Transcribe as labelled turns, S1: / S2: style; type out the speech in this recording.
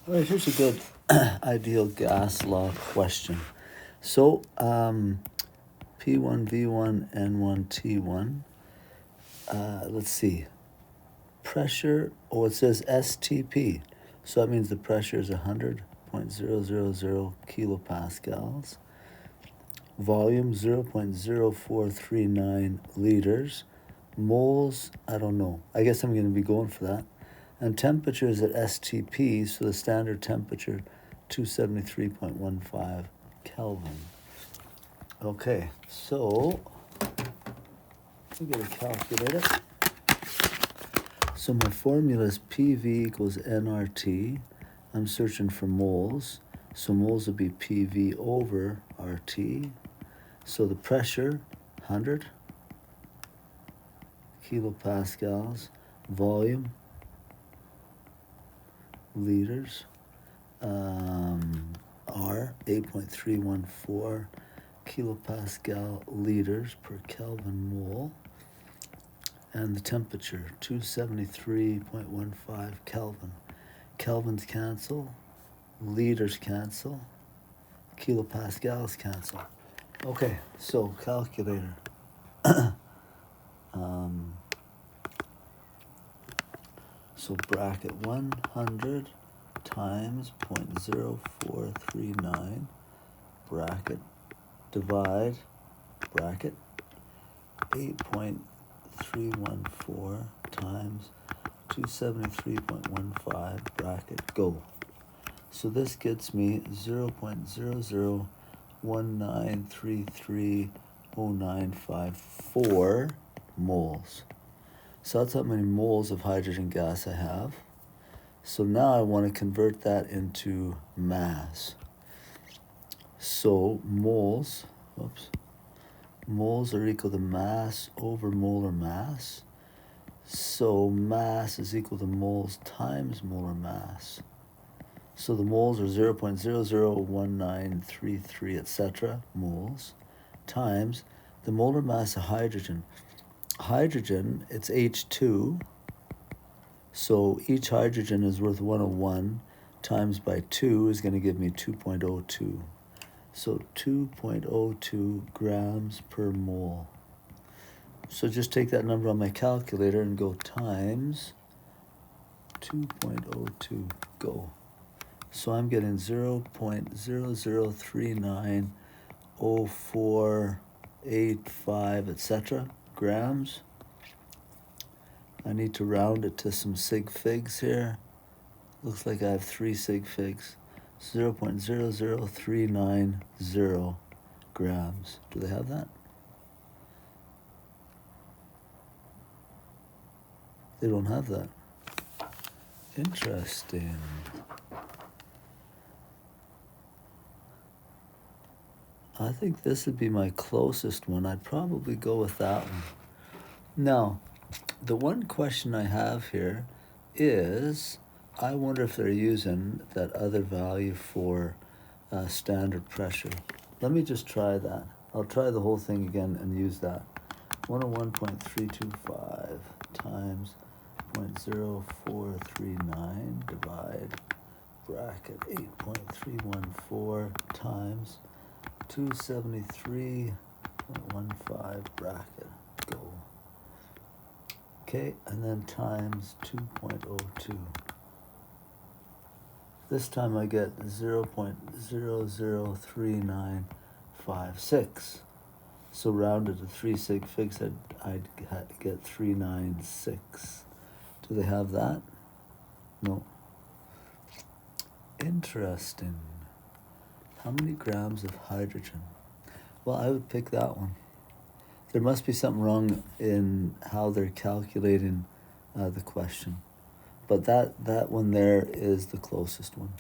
S1: All right, here's a good ideal gas law question. So, P1, V1, N1, T1. Let's see. Pressure, it says STP. So that means the pressure is 100.000 kilopascals. Volume 0.0439 liters. Moles, I don't know. I guess I'm going to be going for that. And temperature is at STP, so the standard temperature, 273.15 Kelvin. Okay, so we get a calculator. So my formula is PV equals nRT. I'm searching for moles. So moles would be PV over RT. So the pressure, 100 kilopascals. Volume, liters. R, 8.314 kilopascal liters per Kelvin mole. And the temperature, 273.15 Kelvin. Kelvins cancel, liters cancel, kilopascals cancel. Okay, so calculator. So bracket 100 times 0.0439 bracket divide bracket 8.314 times 273.15 bracket go. So this gets me 0.0019330954 moles. So that's how many moles of hydrogen gas I have. So now I want to convert that into mass. So moles are equal to mass over molar mass. So mass is equal to moles times molar mass. So the moles are 0.001933, etc., moles, times the molar mass of hydrogen. Hydrogen, it's H2, so each hydrogen is worth 101 times by 2 is going to give me 2.02. So 2.02 grams per mole. So just take that number on my calculator and go times 2.02, go. So I'm getting 0.00390485, etc. grams. I need to round it to some sig figs here. Looks like I have 3 sig figs. 0.00390 grams. Do they have that? They don't have that. Interesting. I think this would be my closest one. I'd probably go with that one. Now, the one question I have here is, I wonder if they're using that other value for standard pressure. Let me just try that. I'll try the whole thing again and use that. 101.325 times 0.0439 divide bracket 8.314 times 273.15 bracket, go. Okay, and then times 2.02. This time I get 0.003956. So rounded to 3 sig figs, I'd get 396. Do they have that? No. Interesting. How many grams of hydrogen? Well, I would pick that one. There must be something wrong in how they're calculating the question. But that one there is the closest one.